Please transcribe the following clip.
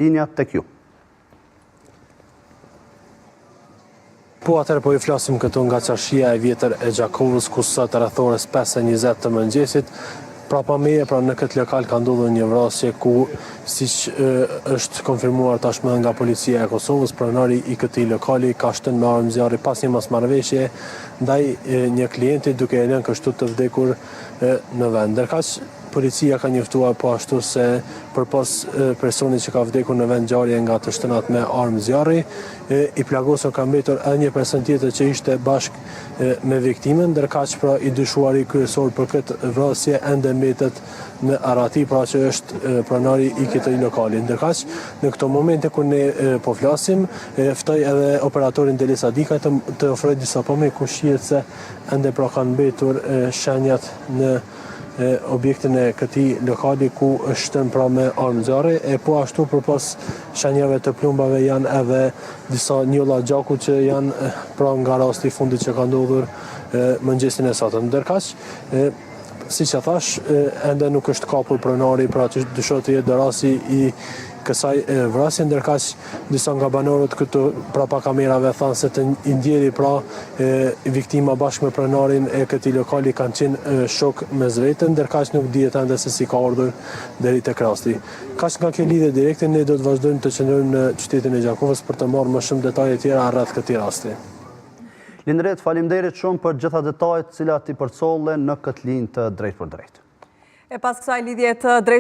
Inja tek ju. Po atëherë po i flasim këtu nga çarshia e vjetër e Gjakovës, ku sot rreth orës 5:20 të mëngjesit, prapa meje, pra në këtë lokal ka ndodhur një vrasje ku, siç është konfirmuar tashmë nga policia e Kosovës, pronari i këtij lokali ka shtënë me armë zjarri pas një mosmarrëveshje ndaj një klienti, duke e lënë kështu të vdekur në vend. Ndërkaq policia ka njoftuar po ashtu se përpas personit që ka vdekur në vend ngjarje nga të shtënat me armë zjarri, i plagosur ka mbetur edhe një person tjetër që ishte bashkë me viktimën, ndërkaq pra i dyshuari kryesor për këtë vrasje ende mbetet në arati, pra që është pronari i këtij lokali. Ndërkaq në këto momente kur ne po flasim, ftoj edhe operatorin Delisa Dika të ofroj disa pamje ku shihet se ende pra kanë mbetur shenjat në objektin e këtij lokali ku është shtënë pra me armë zjarri, e po ashtu përpas shenjave të plumbave janë edhe disa njolla gjaku që janë pra nga rasti i fundit që ka ndodhur mëngjesin e sotëm. Ndërkaq, siç e thash, ende nuk është kapur pronari, pra që dyshohet të jetë rasti i kësaj vrasje, ndërkaq disa nga banorët këtu prapa kamerave thanë se të ndjeri pra viktima bashkë me pronarin e këtij lokali kanë qenë shok mes vete, ndërkaq nuk dihet ende se si ka ardhur deri tek rasti. Kaq nga kjo lidhje direkte, ne do të vazhdojmë të qëndrojmë në qytetin e Gjakovës për të marrë më shumë detaje tjera rreth këtij rasti. Lindret, faleminderit shumë për gjitha detajet cilat i përcollen në këtë linjë të drejtë për drejtë. E pas kësaj lidhje të drejtë